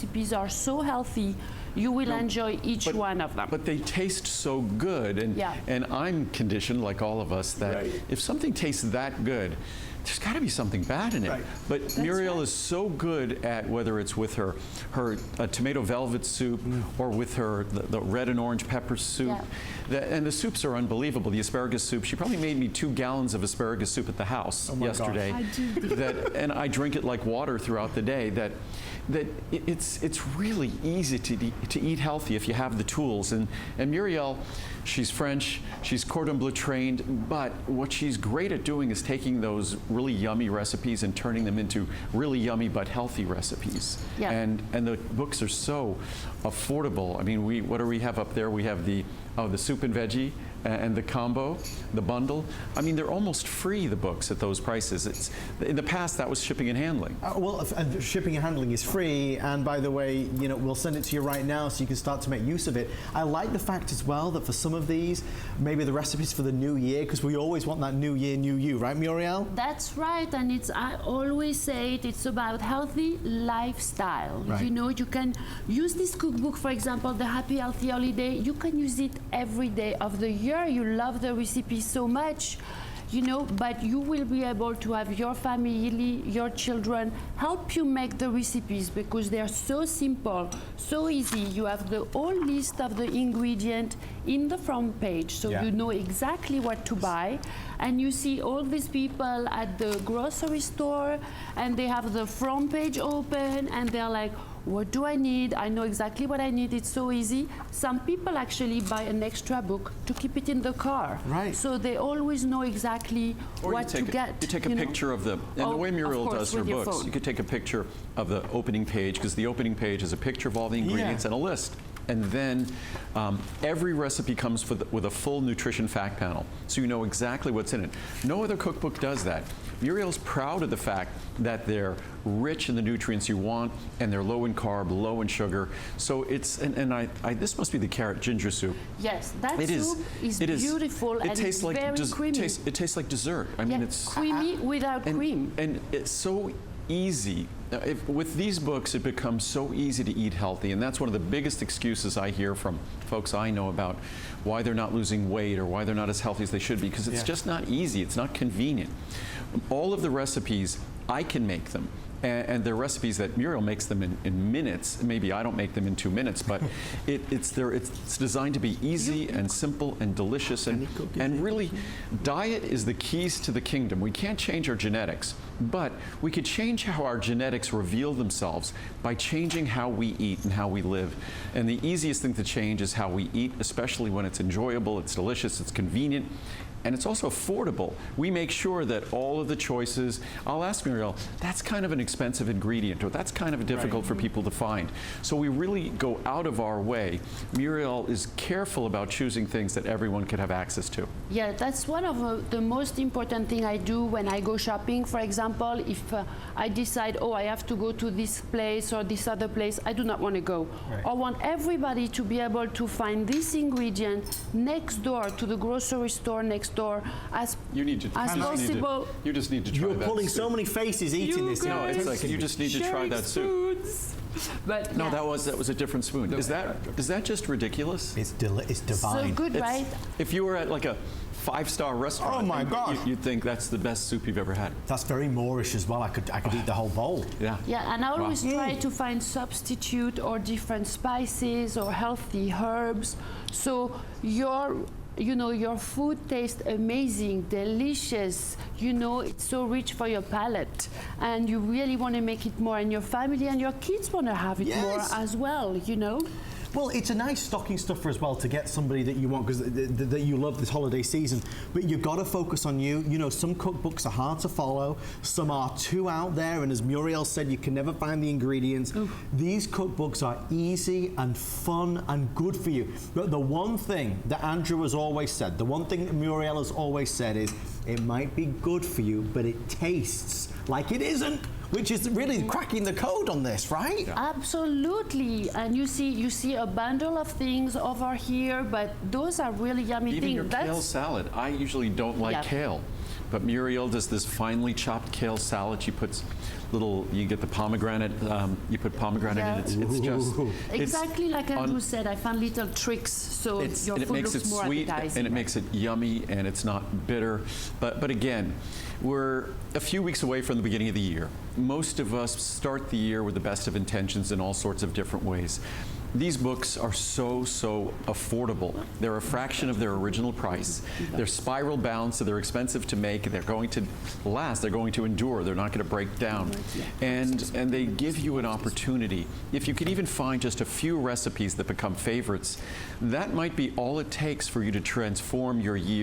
recipes are so healthy, you will enjoy each one of them. But they taste so good, and I'm conditioned, like all of us, that if something tastes that good, there's got to be something bad in it. But Muriel is so good at, whether it's with her tomato velvet soup or with her the red and orange pepper soup, and the soups are unbelievable. The asparagus soup, she probably made me 2 gallons of asparagus soup at the house yesterday. And I drink it like water throughout the day. It's really easy to eat healthy if you have the tools. And Muriel, she's French, she's cordon bleu trained, but what she's great at doing is taking those really yummy recipes and turning them into really yummy but healthy recipes. And the books are so affordable. I mean, what do we have up there? We have the soup and veggie and the combo, the bundle. I mean, they're almost free, the books, at those prices. In the past, that was shipping and handling. Well, shipping and handling is free, and by the way, you know, we'll send it to you right now so you can start to make use of it. I like the fact as well that for some of these, maybe the recipes for the new year, because we always want that new year, new you, right, Muriel? That's right, and I always say it's about healthy lifestyle. You know, you can use this cookbook, for example, the Happy Healthy Holiday. You can use it every day of the year. You love the recipe so much, you know, but you will be able to have your family, your children help you make the recipes because they're so simple, so easy. You have the whole list of the ingredient in the front page, so you know exactly what to buy. And you see all these people at the grocery store and they have the front page open and they're like, what do I need? I know exactly what I need. It's so easy. Some people actually buy an extra book to keep it in the car. So they always know exactly what to get. You take a picture of the way Muriel does her books, you could take a picture of the opening page, because the opening page is a picture of all the ingredients and a list. And then every recipe comes with a full nutrition fact panel, so you know exactly what's in it. No other cookbook does that. Muriel's proud of the fact that they're rich in the nutrients you want, and they're low in carb, low in sugar. So it's, this must be the carrot ginger soup. Yes, that soup is beautiful and it's very creamy. It tastes like dessert. I mean, it's creamy without cream. And it's so easy. With these books, it becomes so easy to eat healthy, and that's one of the biggest excuses I hear from folks I know about why they're not losing weight or why they're not as healthy as they should be, because it's just not easy. It's not convenient. All of the recipes, I can make them. And they're recipes that Muriel makes them in minutes. Maybe I don't make them in 2 minutes, but it's designed to be easy and simple and delicious. And really, diet is the keys to the kingdom. We can't change our genetics, but we could change how our genetics reveal themselves by changing how we eat and how we live. And the easiest thing to change is how we eat, especially when it's enjoyable, it's delicious, it's convenient, and it's also affordable. We make sure that all of the choices, I'll ask Muriel, that's kind of an expensive ingredient, or that's kind of difficult for people to find. So we really go out of our way. Muriel is careful about choosing things that everyone could have access to. Yeah, that's one of the most important thing I do when I go shopping. For example, if I decide, oh, I have to go to this place or this other place, I do not want to go. I want everybody to be able to find this ingredient next door to the grocery store next door as possible. You just need to try that. You're pulling so many faces eating this. No, it's like you just need to try that soup. But no, that was a different spoon. Is that just ridiculous? It's divine. So good, right? If you were at like a 5-star restaurant, oh my God, you'd think that's the best soup you've ever had. That's very Moorish as well. I could eat the whole bowl. Yeah, and I always try to find substitute or different spices or healthy herbs, so your food tastes amazing, delicious, it's so rich for your palate, and you really want to make it more, and your family and your kids want to have it more as well, Well, it's a nice stocking stuffer as well to get somebody that you want, because that you love this holiday season. But you've got to focus on you. Some cookbooks are hard to follow. Some are too out there. And as Muriel said, you can never find the ingredients. These cookbooks are easy and fun and good for you. But the one thing that Andrew has always said, the one thing that Muriel has always said is, it might be good for you, but it tastes like it isn't. Which is really cracking the code on this, right? Yeah. Absolutely. And you see a bundle of things over here, but those are really yummy things. Even your kale salad. I usually don't like kale, but Muriel does this finely chopped kale salad. She puts little, you get the pomegranate, you put pomegranate in it. It's just exactly like Andrew said. I found little tricks so your food looks more sweet, appetizing. and it makes it yummy, and it's not bitter. But again, we're a few weeks away from the beginning of the year. Most of us start the year with the best of intentions in all sorts of different ways. These books are so affordable. They're a fraction of their original price. They're spiral bound, so they're expensive to make. They're going to last. They're going to endure. They're not going to break down. And they give you an opportunity. If you can even find just a few recipes that become favorites, that might be all it takes for you to transform your year.